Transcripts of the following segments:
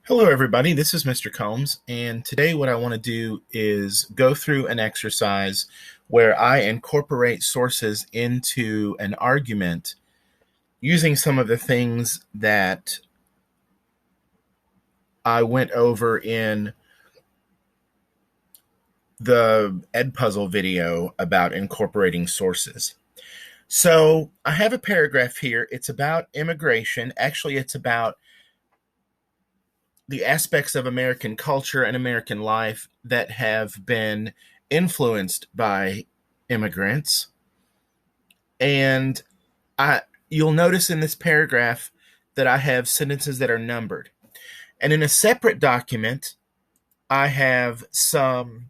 Hello, everybody. This is Mr. Combs, and today what I want to do is go through an exercise where I incorporate sources into an argument using some of the things that I went over in the Edpuzzle video about incorporating sources. So I have a paragraph here. It's about immigration. Actually, it's about the aspects of American culture and American life that have been influenced by immigrants. And you'll notice in this paragraph that I have sentences that are numbered. And in a separate document, I have some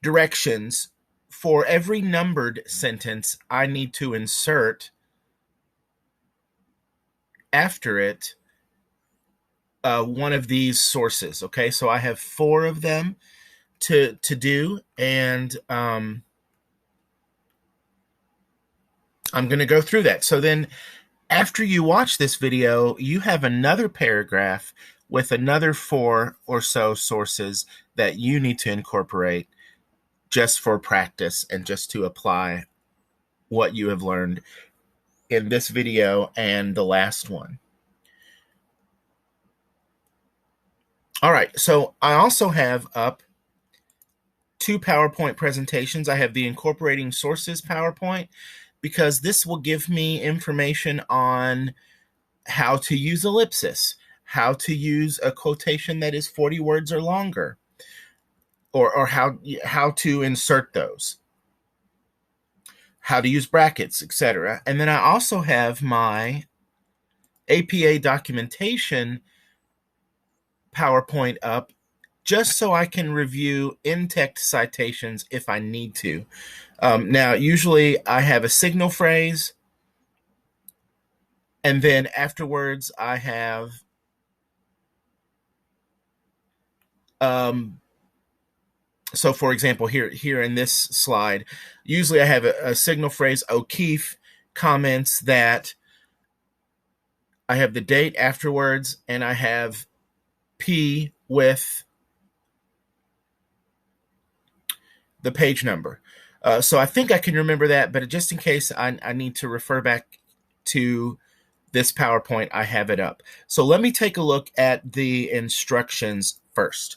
directions for every numbered sentence I need to insert after it one of these sources. Okay, so I have 4 of them to do, and I'm going to go through that. So then after you watch this video, you have another paragraph with another 4 or so sources that you need to incorporate just for practice and just to apply what you have learned in this video and the last one. All right, so I also have up 2 PowerPoint presentations. I have the Incorporating Sources PowerPoint because this will give me information on how to use ellipsis, how to use a quotation that is 40 words or longer, or how to insert those, how to use brackets, etc. And then I also have my APA documentation PowerPoint up just so I can review in-text citations if I need to. Now, usually I have a signal phrase, and then afterwards I have so for example, here in this slide, usually I have a signal phrase. O'Keefe comments that I have the date afterwards, and I have P with the page number. So I think I can remember that, but just in case I need to refer back to this PowerPoint, I have it up. So let me take a look at the instructions first.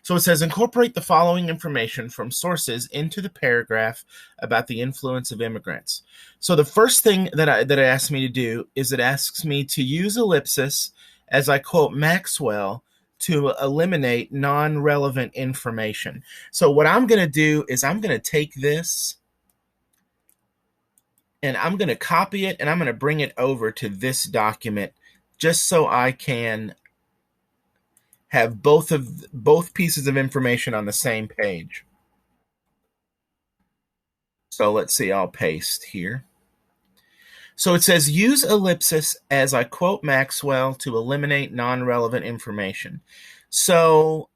So it says, incorporate the following information from sources into the paragraph about the influence of immigrants. So the first thing that it asks me to do is it asks me to use ellipsis as I quote Maxwell to eliminate non-relevant information. So what I'm going to do is I'm going to take this and I'm going to copy it and I'm going to bring it over to this document just so I can have both pieces of information on the same page. So let's see, I'll paste here. So it says, use ellipsis as I quote Maxwell to eliminate non-relevant information. So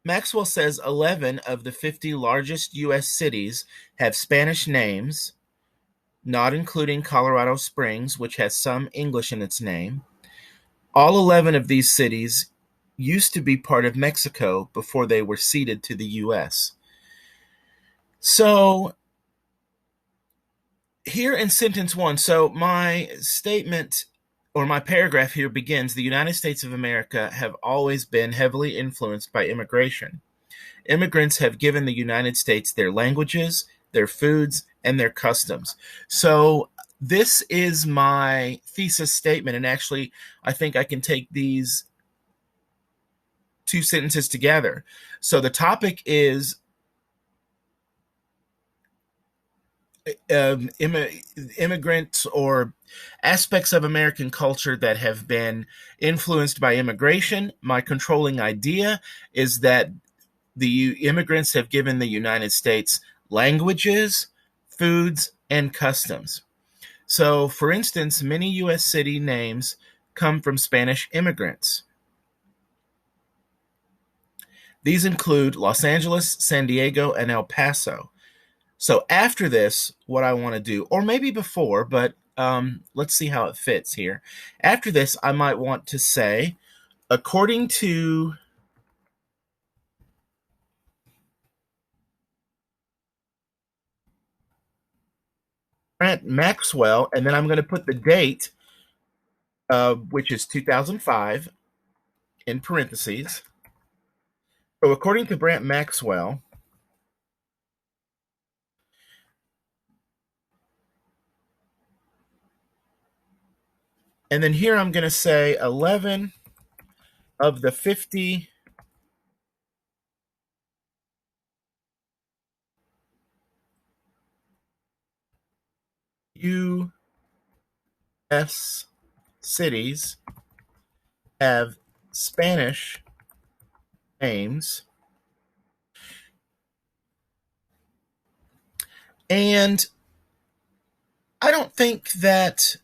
Maxwell says 11 of the 50 largest U.S. cities have Spanish names, not including Colorado Springs, which has some English in its name. All 11 of these cities used to be part of Mexico before they were ceded to the U.S. So here in sentence 1, so my statement or my paragraph here begins, the United States of America have always been heavily influenced by immigration. Immigrants have given the United States their languages, their foods, and their customs. So this is my thesis statement, and actually I think I can take these 2 sentences together. So the topic is immigrants or aspects of American culture that have been influenced by immigration. My controlling idea is that the immigrants have given the United States languages, foods, and customs. So, for instance, many U.S. city names come from Spanish immigrants. These include Los Angeles, San Diego, and El Paso. So after this, what I want to do, or maybe before, but let's see how it fits here. After this, I might want to say, according to Grant Maxwell, and then I'm going to put the date, which is 2005, in parentheses. So according to Brant Maxwell, and then here I'm going to say 11 of the 50 U.S. cities have Spanish names, and I don't think that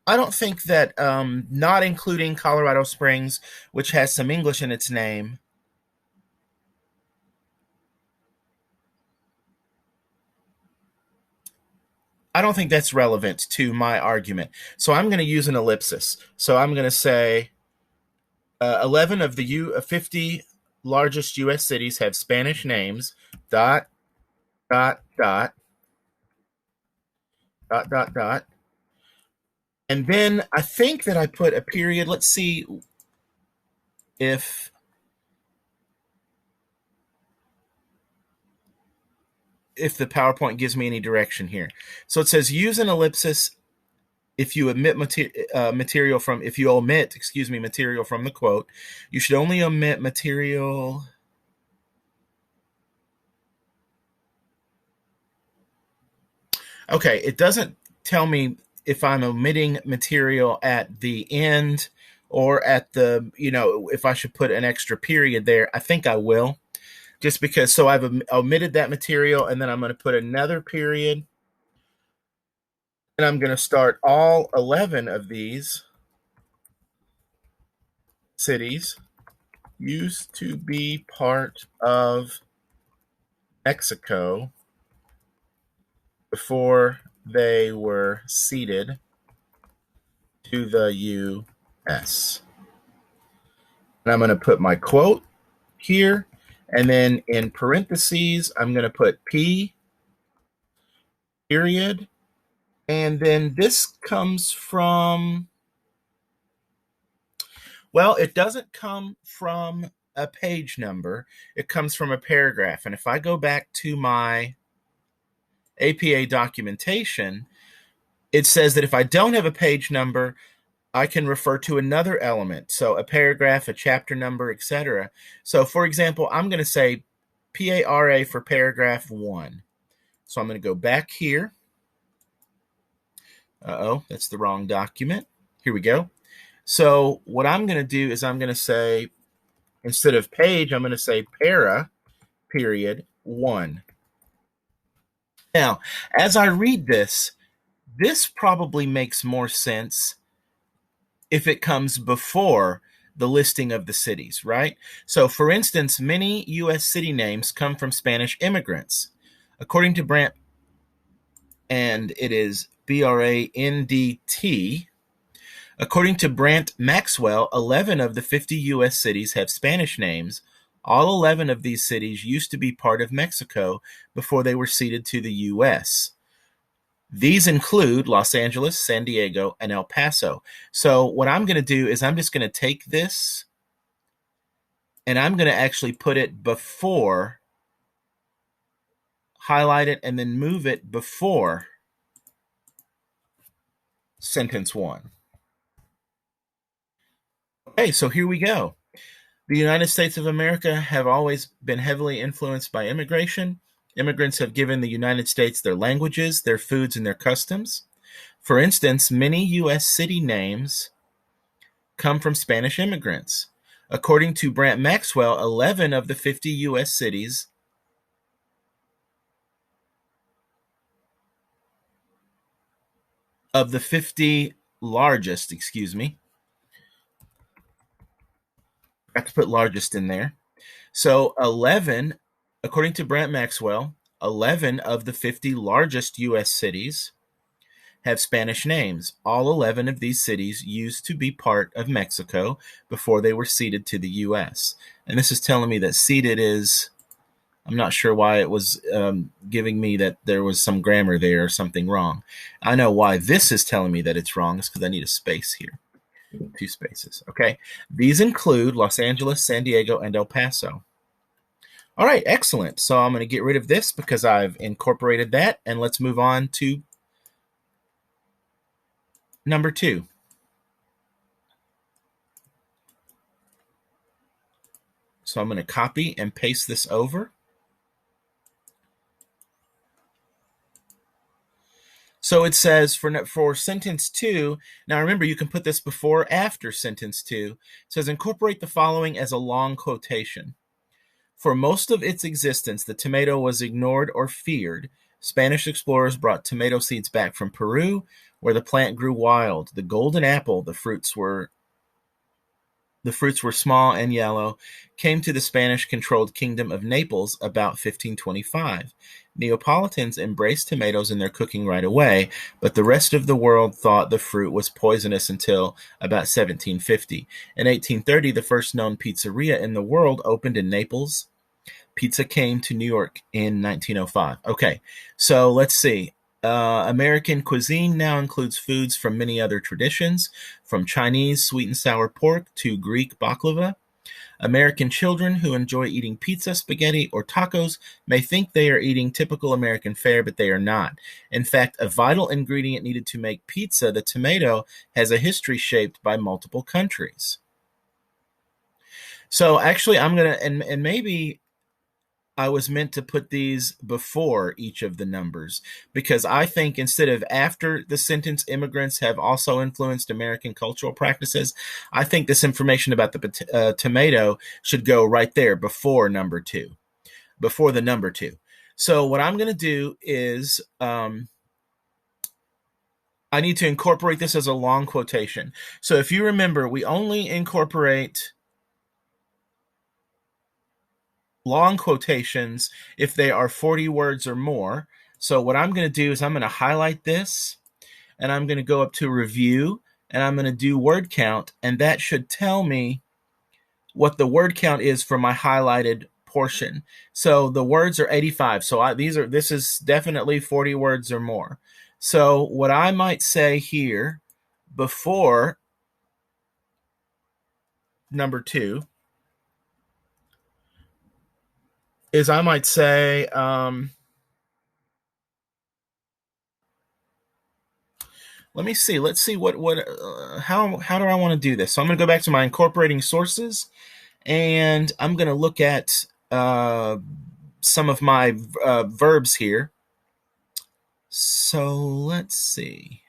not including Colorado Springs, which has some English in its name, I don't think that's relevant to my argument. So I'm going to use an ellipsis. So I'm going to say 11 of the 50 largest U.S. cities have Spanish names, dot, dot, dot, dot, dot, dot. And then I think that I put a period. Let's see if the PowerPoint gives me any direction here. So it says use an ellipsis if you omit material from the quote. You should only omit material. Okay, it doesn't tell me if I'm omitting material at the end or at the, if I should put an extra period there. I think I will, just because. So I've omitted that material, and then I'm going to put another period, and I'm going to start all 11 of these cities used to be part of Mexico before they were ceded to the U.S. And I'm going to put my quote here, and then in parentheses, I'm going to put P period, and then this comes from, well, it doesn't come from a page number. It comes from a paragraph. And if I go back to my APA documentation, it says that if I don't have a page number, I can refer to another element. So a paragraph, a chapter number, etc. So for example, I'm going to say PARA for paragraph 1. So I'm going to go back here. Uh-oh, that's the wrong document. Here we go. So what I'm going to do is I'm going to say, instead of page, I'm going to say para, period, 1. Now, as I read this probably makes more sense if it comes before the listing of the cities, right? So, for instance, many U.S. city names come from Spanish immigrants. According to Brant, and it is BRANDT, according to Brant Maxwell, 11 of the 50 U.S. cities have Spanish names. All 11 of these cities used to be part of Mexico before they were ceded to the U.S. These include Los Angeles, San Diego, and El Paso. So what I'm going to do is I'm just going to take this and I'm going to actually put it before, highlight it, and then move it before sentence 1. Okay, so here we go. The United States of America have always been heavily influenced by immigration. Immigrants have given the United States their languages, their foods, and their customs. For instance, many U.S. city names come from Spanish immigrants. According to Brant Maxwell, 11 of the 50 U.S. cities of the 50 largest, I have to put largest in there. So 11, according to Brant Maxwell, 11 of the 50 largest U.S. cities have Spanish names. All 11 of these cities used to be part of Mexico before they were ceded to the U.S. And this is telling me that ceded is, I'm not sure why it was giving me that there was some grammar there or something wrong. I know why this is telling me that it's wrong. It's because I need a space here. 2 spaces. Okay. These include Los Angeles, San Diego, and El Paso. All right, excellent. So I'm going to get rid of this because I've incorporated that, and let's move on to number 2. So I'm going to copy and paste this over. So it says for sentence 2, now remember you can put this before or after sentence 2. It says incorporate the following as a long quotation. For most of its existence, the tomato was ignored or feared. Spanish explorers brought tomato seeds back from Peru, where the plant grew wild. The golden apple, the fruits were small and yellow, came to the Spanish-controlled kingdom of Naples about 1525. Neapolitans embraced tomatoes in their cooking right away, but the rest of the world thought the fruit was poisonous until about 1750. In 1830, the first known pizzeria in the world opened in Naples. Pizza came to New York in 1905. Okay, so let's see. American cuisine now includes foods from many other traditions, from Chinese sweet and sour pork to Greek baklava. American children who enjoy eating pizza, spaghetti, or tacos may think they are eating typical American fare, but they are not. In fact, a vital ingredient needed to make pizza, the tomato, has a history shaped by multiple countries. So actually, I'm going to, and maybe I was meant to put these before each of the numbers because I think instead of after the sentence, immigrants have also influenced American cultural practices, I think this information about the tomato should go right there before number 2, before the number 2. So what I'm going to do is I need to incorporate this as a long quotation. So if you remember, we only incorporate long quotations if they are 40 words or more. So what I'm going to do is I'm going to highlight this and I'm going to go up to review and I'm going to do word count, and that should tell me what the word count is for my highlighted portion. So the words are 85. So this is definitely 40 words or more. So what I might say here before number 2 is I might say let me see. Let's see how do I want to do this? So I'm going to go back to my incorporating sources, and I'm going to look at some of my verbs here. So let's see.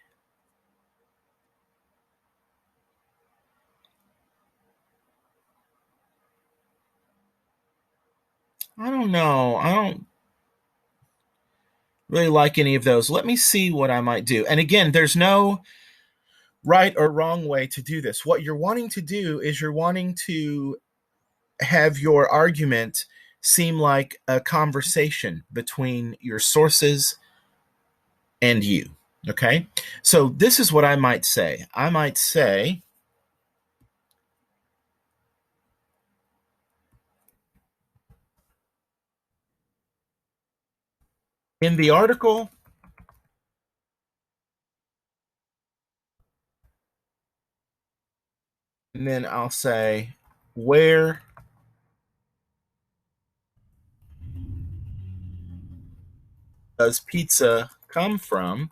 I don't know. I don't really like any of those. Let me see what I might do. And again, there's no right or wrong way to do this. What you're wanting to do is you're wanting to have your argument seem like a conversation between your sources and you. Okay? So this is what I might say. I might say, in the article, and then I'll say, where does pizza come from?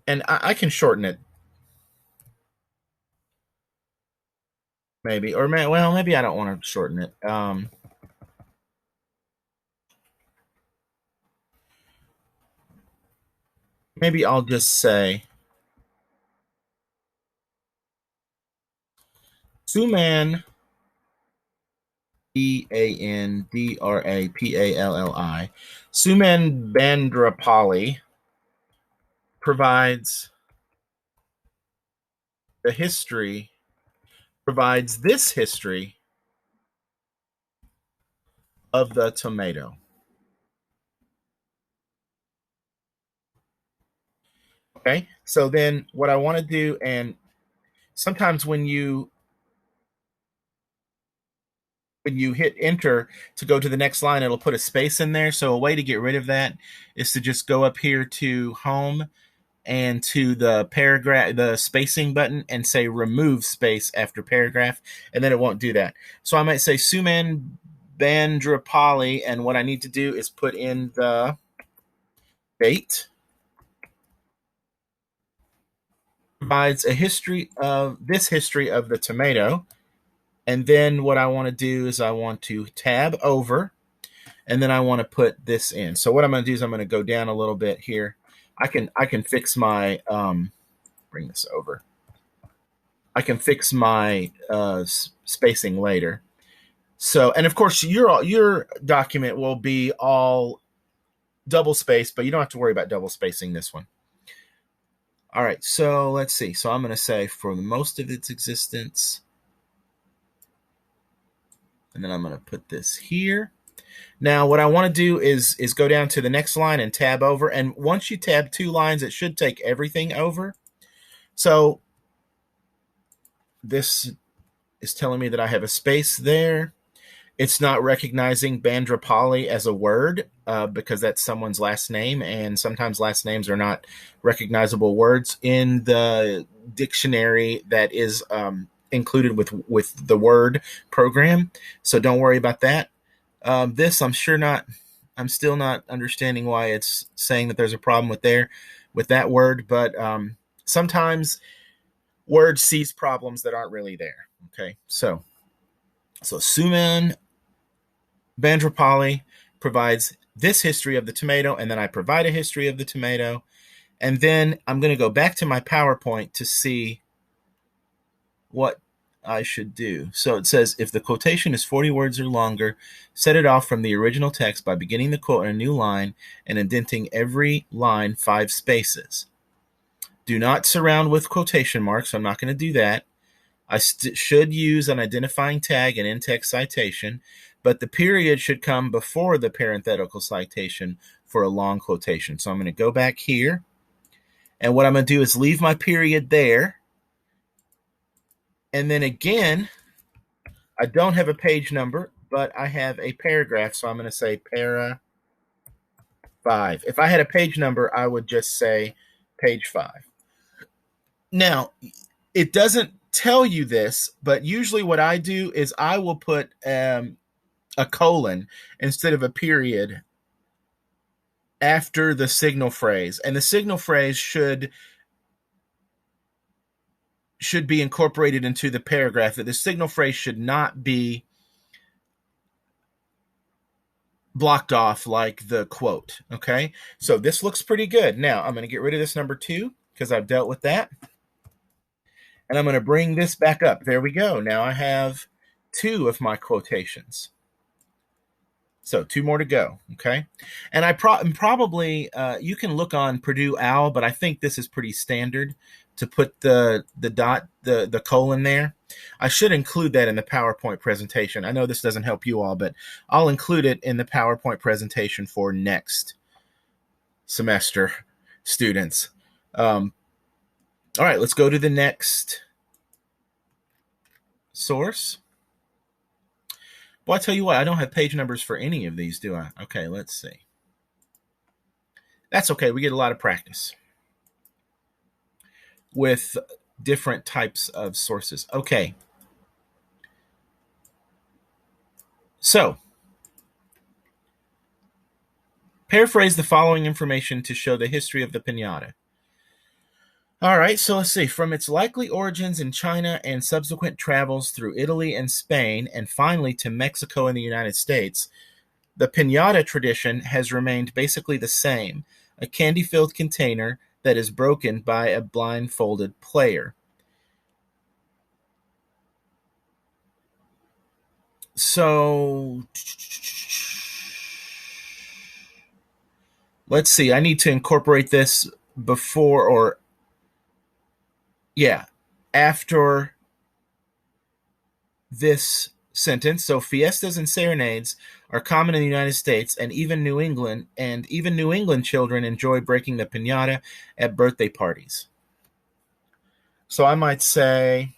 And I can shorten it, maybe. Or, well, maybe I don't want to shorten it. Maybe I'll just say, Suman, Eandrapalli, Suman Bandrapalli provides the history, provides this history of the tomato. Okay, so then what I want to do, and sometimes when you hit enter to go to the next line, it'll put a space in there. So a way to get rid of that is to just go up here to home and to the paragraph, the spacing button, and say remove space after paragraph, and then it won't do that. So I might say Suman Bandrapali, and what I need to do is put in the date. Provides a history of the tomato. And then what I want to do is I want to tab over, and then I want to put this in. So what I'm going to do is I'm going to go down a little bit here. I can fix my bring this over. I can fix my spacing later. So, and of course your document will be all double spaced, but you don't have to worry about double spacing this one. All right, so let's see. So I'm going to say for most of its existence, and then I'm going to put this here. Now, what I want to do is go down to the next line and tab over. And once you tab 2 lines, it should take everything over. So this is telling me that I have a space there. It's not recognizing Bandrapali as a word because that's someone's last name, and sometimes last names are not recognizable words in the dictionary that is included with the word program. So don't worry about that. This I'm still not understanding why it's saying that there's a problem with that word, but sometimes Word sees problems that aren't really there. Okay, so Suman Bandrapali provides this history of the tomato, and then I provide a history of the tomato, and then I'm going to go back to my PowerPoint to see what I should do. So it says, if the quotation is 40 words or longer, set it off from the original text by beginning the quote in a new line and indenting every line 5 spaces. Do not surround with quotation marks. I'm not going to do that. I should use an identifying tag and in-text citation, but the period should come before the parenthetical citation for a long quotation. So I'm going to go back here, and what I'm going to do is leave my period there. And then again, I don't have a page number, but I have a paragraph, so I'm going to say para 5. If I had a page number, I would just say page 5. Now, it doesn't tell you this, but usually what I do is I will put a colon instead of a period after the signal phrase, and the signal phrase should be incorporated into the paragraph. That the signal phrase should not be blocked off like the quote. Okay, so this looks pretty good. Now I'm going to get rid of this number 2 because I've dealt with that. And I'm going to bring this back up. There we go. Now I have 2 of my quotations. So 2 more to go. Okay. And I probably, you can look on Purdue OWL, but I think this is pretty standard to put the colon there. I should include that in the PowerPoint presentation. I know this doesn't help you all, but I'll include it in the PowerPoint presentation for next semester students. All right, let's go to the next source. Well, I tell you what, I don't have page numbers for any of these, do I? Okay, let's see. That's okay. We get a lot of practice with different types of sources. Okay. So, paraphrase the following information to show the history of the piñata. All right, so let's see. From its likely origins in China and subsequent travels through Italy and Spain, and finally to Mexico and the United States, the piñata tradition has remained basically the same, a candy-filled container that is broken by a blindfolded player. So, let's see. I need to incorporate this before or after this sentence. So fiestas and serenades are common in the United States and even New England, children enjoy breaking the piñata at birthday parties. So I might say,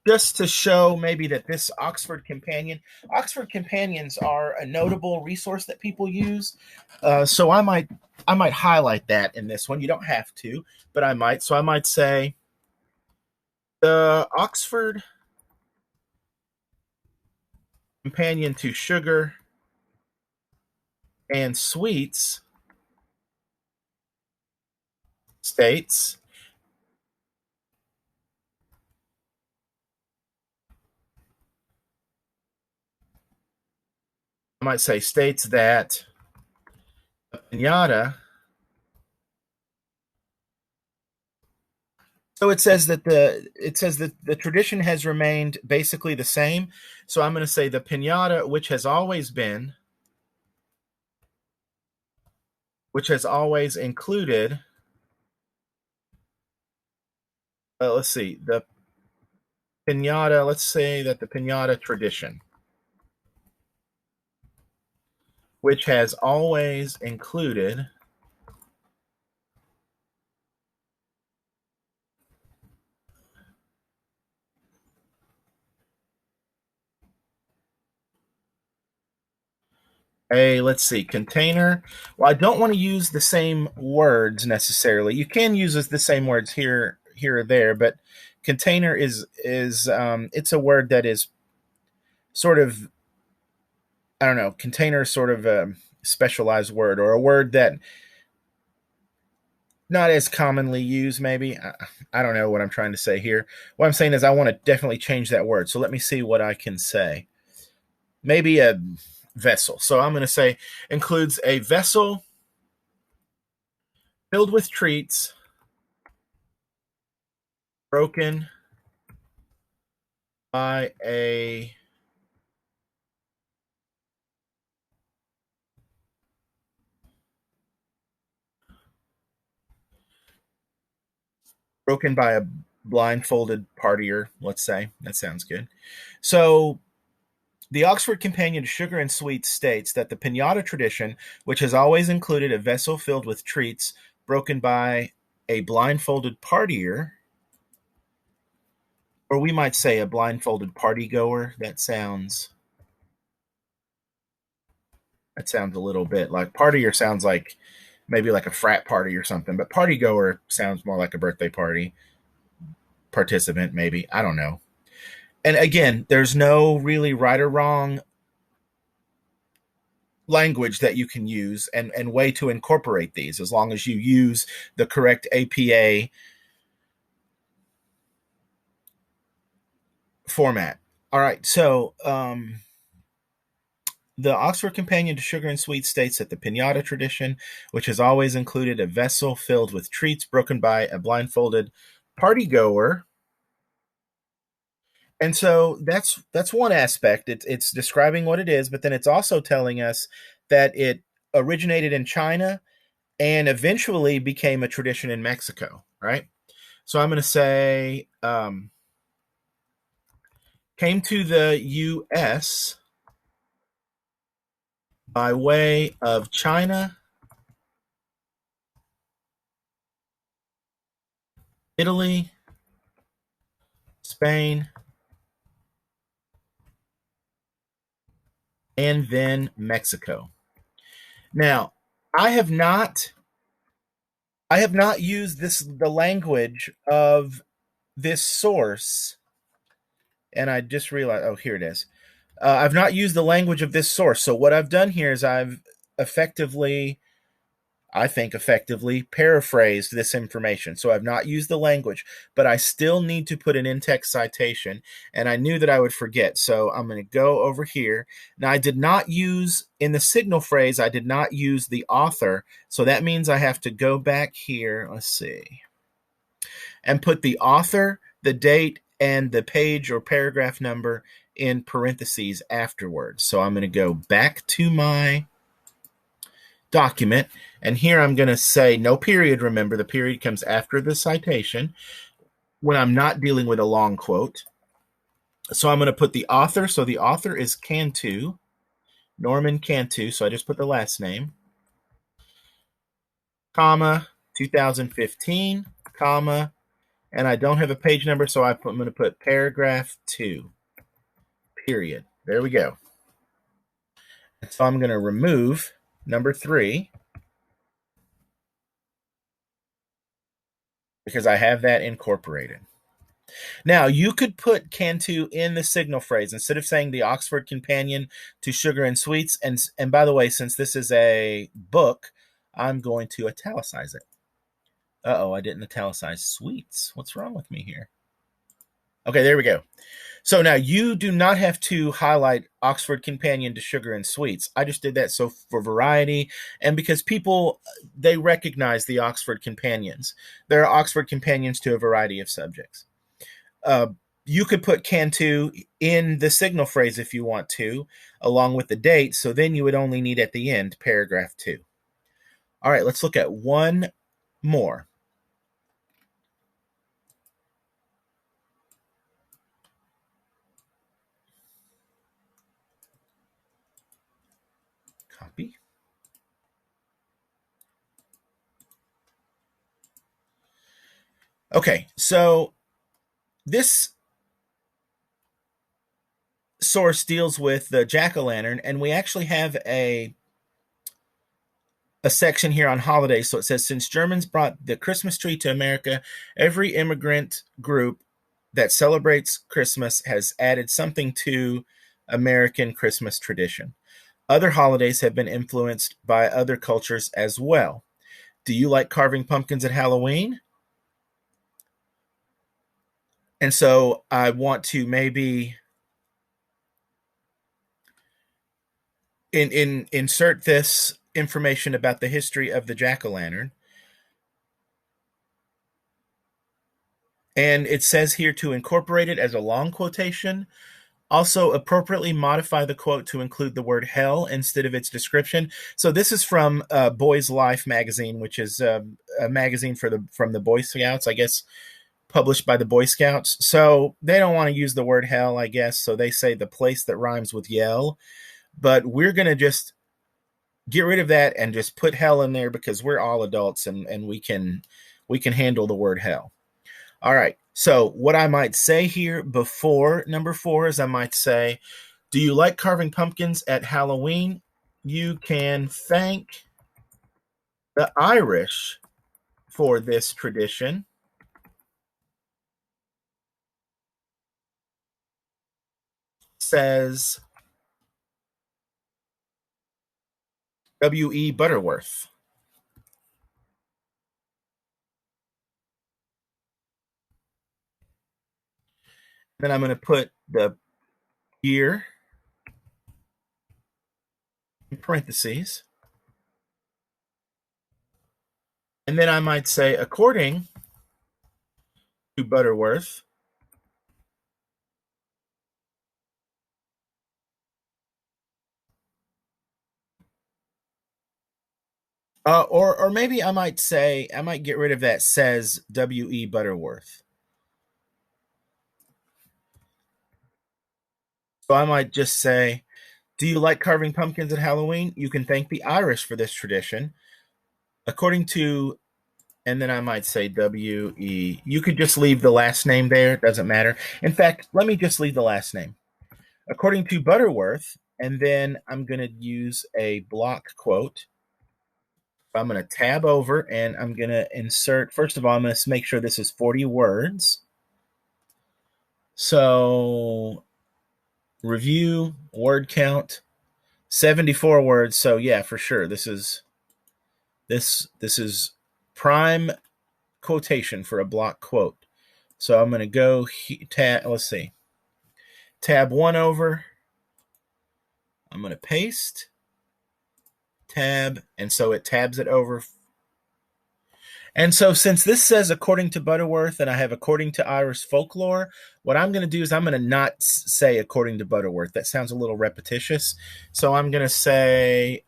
just to show maybe that this Oxford Companions are a notable resource that people use. So I might highlight that in this one. You don't have to, but I might. So I might say the Oxford Companion to Sugar and Sweets states, I might say states that a pinata. So it says that the tradition has remained basically the same. So I'm going to say the pinata, which has always included. Let's see, the pinata. Let's say that the pinata tradition, which has always included let's see, container. Well, I don't want to use the same words necessarily. You can use the same words here or there, but container is it's a word that is sort of, I don't know, container is sort of a specialized word, or a word that not as commonly used, maybe. I don't know what I'm trying to say here. What I'm saying is I want to definitely change that word. So let me see what I can say. Maybe a vessel. So I'm going to say includes a vessel filled with treats broken by a blindfolded partier, let's say. That sounds good. So the Oxford Companion to Sugar and Sweets states that the piñata tradition, which has always included a vessel filled with treats broken by a blindfolded partier, or we might say a blindfolded party goer. That sounds a little bit like partier sounds like maybe like a frat party or something, but party goer sounds more like a birthday party participant, maybe. I don't know. And again, there's no really right or wrong language that you can use and way to incorporate these, as long as you use the correct APA format. All right, so the Oxford Companion to Sugar and Sweets states that the piñata tradition, which has always included a vessel filled with treats broken by a blindfolded party goer. And so that's one aspect. It's describing what it is, but then it's also telling us that it originated in China and eventually became a tradition in Mexico, right? So I'm going to say came to the U.S. by way of China, Italy, Spain, and then Mexico. Now, I have not used the language of this source, and I just realized, oh, here it is. I've not used the language of this source. So what I've done here is I've effectively, I think effectively, paraphrased this information. So I've not used the language, but I still need to put an in-text citation, and I knew that I would forget. So I'm going to go over here. Now, I did not use, in the signal phrase, I did not use the author. So that means I have to go back here, let's see, and put the author, the date, and the page or paragraph number in parentheses afterwards. So I'm going to go back to my document, and here I'm going to say no period. Remember, the period comes after the citation. when I'm not dealing with a long quote. So I'm going to put the author. So the author is Cantu, Norman Cantu. So I just put the last name, comma, 2015, comma, and I don't have a page number, so I'm going to put paragraph 2, period. There we go. So I'm going to remove number 3 because I have that incorporated. Now, you could put Cantu in the signal phrase instead of saying the Oxford Companion to Sugar and Sweets. And by the way, since this is a book, I'm going to italicize it. Uh-oh, I didn't italicize sweets. What's wrong with me here? Okay, there we go. So now you do not have to highlight Oxford Companion to Sugar and Sweets. I just did that so for variety and because people, they recognize the Oxford Companions. There are Oxford Companions to a variety of subjects. You could put Cantu in the signal phrase if you want to, along with the date. So then you would only need at the end paragraph 2. All right, let's look at one more. Copy. Okay, so this source deals with the jack-o'-lantern, and we actually have a section here on holidays. So it says, since Germans brought the Christmas tree to America, every immigrant group that celebrates Christmas has added something to American Christmas tradition. Other holidays have been influenced by other cultures as well. Do you like carving pumpkins at Halloween? And so I want to maybe insert this information about the history of the jack-o'-lantern. And it says here to incorporate it as a long quotation. Also, appropriately modify the quote to include the word hell instead of its description. So this is from Boys Life magazine, which is a magazine from the Boy Scouts, I guess, published by the Boy Scouts. So they don't want to use the word hell, I guess. So they say the place that rhymes with yell. But we're going to just get rid of that and just put hell in there because we're all adults and we can handle the word hell. All right. So what I might say here before number 4 is I might say, do you like carving pumpkins at Halloween? You can thank the Irish for this tradition. Says W.E. Butterworth. Then I'm going to put the year in parentheses. And then I might say, according to Butterworth, or maybe I might say, I might get rid of that says W.E. Butterworth. So I might just say, do you like carving pumpkins at Halloween? You can thank the Irish for this tradition. According to, and then I might say W.E. You could just leave the last name there. It doesn't matter. In fact, let me just leave the last name. According to Butterworth, and then I'm going to use a block quote. I'm going to tab over and I'm going to insert, first of all, I'm going to make sure this is 40 words. So review, word count, 74 words. So yeah, for sure. This is prime quotation for a block quote. So I'm going to go let's see. Tab 1 over. I'm going to paste tab, and so it tabs it over. And so since this says according to Butterworth and I have according to Irish folklore, what I'm going to do is I'm going to not say according to Butterworth. That sounds a little repetitious. So I'm going to say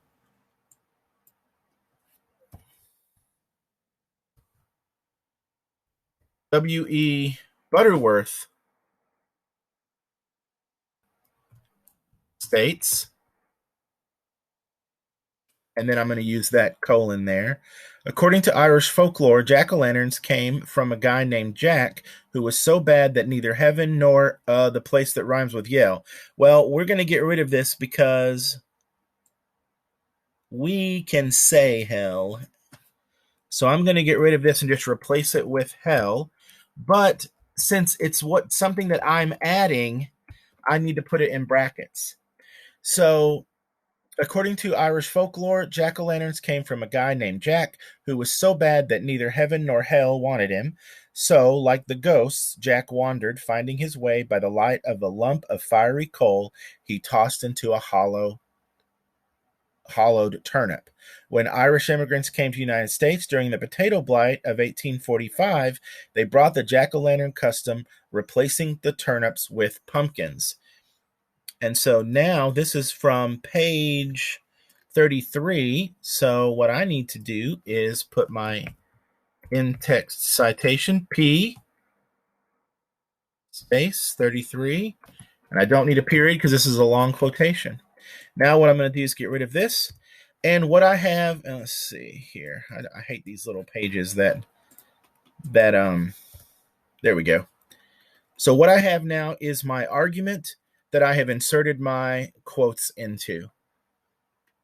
W.E. Butterworth states, and then I'm going to use that colon there. According to Irish folklore, jack-o'-lanterns came from a guy named Jack who was so bad that neither heaven nor the place that rhymes with Yale. Well, we're going to get rid of this because we can say hell. So I'm going to get rid of this and just replace it with hell. But since it's something that I'm adding, I need to put it in brackets. So according to Irish folklore, jack-o'-lanterns came from a guy named Jack who was so bad that neither heaven nor hell wanted him. So, like the ghosts, Jack wandered, finding his way by the light of a lump of fiery coal he tossed into a hollowed turnip. When Irish immigrants came to the United States during the potato blight of 1845, they brought the jack-o'-lantern custom, replacing the turnips with pumpkins. And so now this is from page 33. So what I need to do is put my in-text citation, P space 33. And I don't need a period because this is a long quotation. Now what I'm going to do is get rid of this. And what I have, let's see here. I hate these little pages that there we go. So what I have now is my argument that I have inserted my quotes into.